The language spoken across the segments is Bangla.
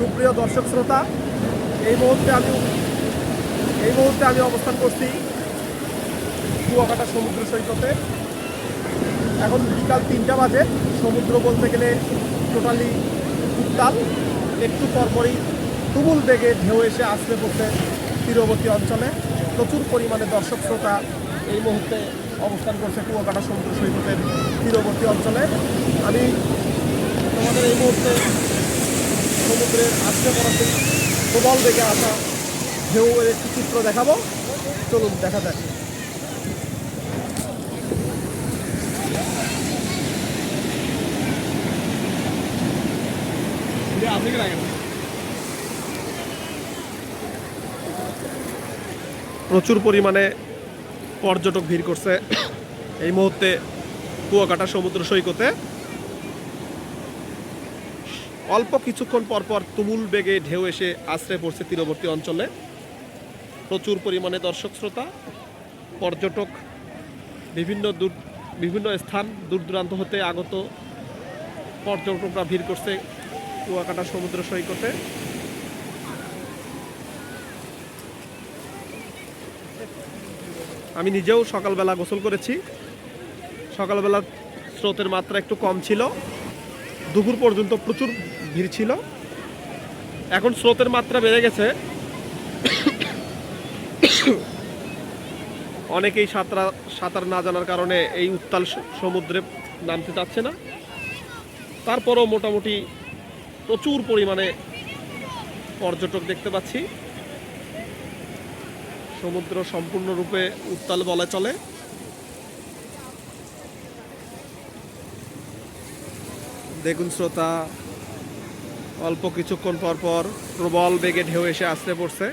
সুপ্রিয় দর্শক শ্রোতা, এই মুহূর্তে আমি অবস্থান করছি কুয়াকাটা সমুদ্র সৈকতে। এখন বিকাল 3টা বাজে। সমুদ্র বলতে গেলে টোটালি উত্তাল। একটু পরপরই তুমুল বেগে ঢেউ এসে আছড়ে পড়ছে তীরবর্তী অঞ্চলে। প্রচুর পরিমাণে দর্শক শ্রোতা এই মুহূর্তে অবস্থান করছে কুয়াকাটা সমুদ্র সৈকতের তীরবর্তী অঞ্চলে। আমি তোমাদের এই মুহূর্তে সমুদ্রের আছড়ে পড়া সেই প্রবল বেগে আসা ঢেউয়ের একটি চিত্র দেখাবো। চলুন দেখা যাক। প্রচুর পরিমাণে পর্যটক ভিড় করছে এই মুহূর্তে কুয়াকাটা সমুদ্র সৈকতে। অল্প কিছুক্ষণ পরপর তুমুল বেগে ঢেউ এসে আছড়ে পড়ছে তীরবর্তী অঞ্চলে। প্রচুর পরিমাণে দর্শক শ্রোতা, পর্যটক, বিভিন্ন স্থান দূর দূরান্ত হতে আগত পর্যটকরা ভিড় করছে কুয়াকাটা সমুদ্র সৈকতে। আমি নিজেও সকালবেলা গোসল করেছি। সকালবেলা স্রোতের মাত্রা একটু কম ছিল, দুপুর পর্যন্ত প্রচুর ভিড় ছিল। এখন স্রোতের মাত্রা বেড়ে গেছে, অনেকেই সাঁতার না জানার কারণে এই উত্তাল সমুদ্রে নামতে চাচ্ছে না। তারপরও মোটামুটি প্রচুর পরিমাণে পর্যটক দেখতে পাচ্ছি। সমুদ্র সম্পূর্ণরূপে উত্তাল বলা চলে। দেখুন শ্রোতা, অল্প কিছুক্ষণ পর পর প্রবল বেগে ঢেউ এসে আছড়ে পড়ছে।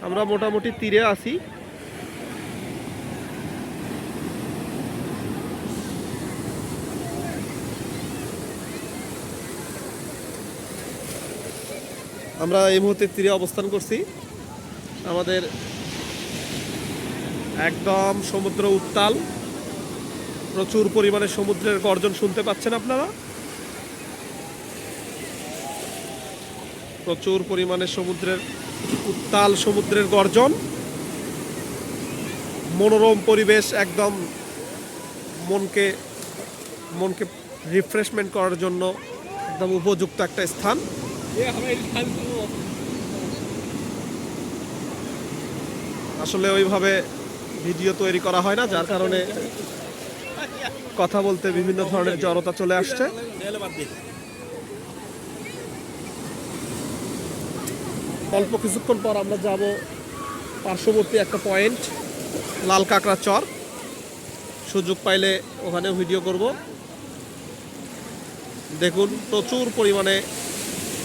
আমরা মোটামুটি তীরে আছি। আমরা এই মুহূর্তে তীরে অবস্থান করছি। আমাদের একদম সমুদ্র উত্তাল, প্রচুর পরিমাণে সমুদ্রের গর্জন শুনতে পাচ্ছেন আপনারা। প্রচুর পরিমাণে সমুদ্রের গর্জন, মনোরম পরিবেশ, একদম মনকে রিফ্রেশমেন্ট করার জন্য একদম উপযুক্ত একটা স্থান। আসলে ওইভাবে ভিডিও তৈরি করা হয় না, যার কারণে কথা বলতে বিভিন্ন ধরনের জড়তা চলে আসছে। অল্প কিছুক্ষণ পর আমরা যাব পার্শ্ববর্তী একটা পয়েন্ট, লাল কাঁকড়া চর। সুযোগ পাইলে ওখানে ভিডিও করব। দেখুন প্রচুর পরিমাণে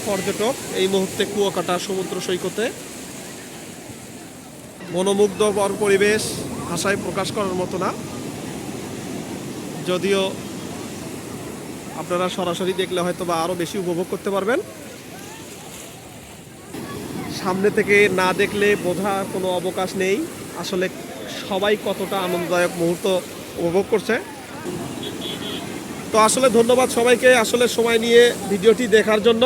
পর্যটক এই মুহূর্তে কুয়াকাটা সমুদ্র সৈকতে। মনোমুগ্ধকর পরিবেশ, ভাষায় প্রকাশ করার মতো না। যদিও আপনারা সরাসরি দেখলে হয়তো বা আরও বেশি উপভোগ করতে পারবেন। সামনে থেকে না দেখলে বোঝার কোনো অবকাশ নেই আসলে সবাই কতটা আনন্দদায়ক মুহূর্ত উপভোগ করছে। তো আসলে ধন্যবাদ সবাইকে আসলে সময় নিয়ে ভিডিওটি দেখার জন্য।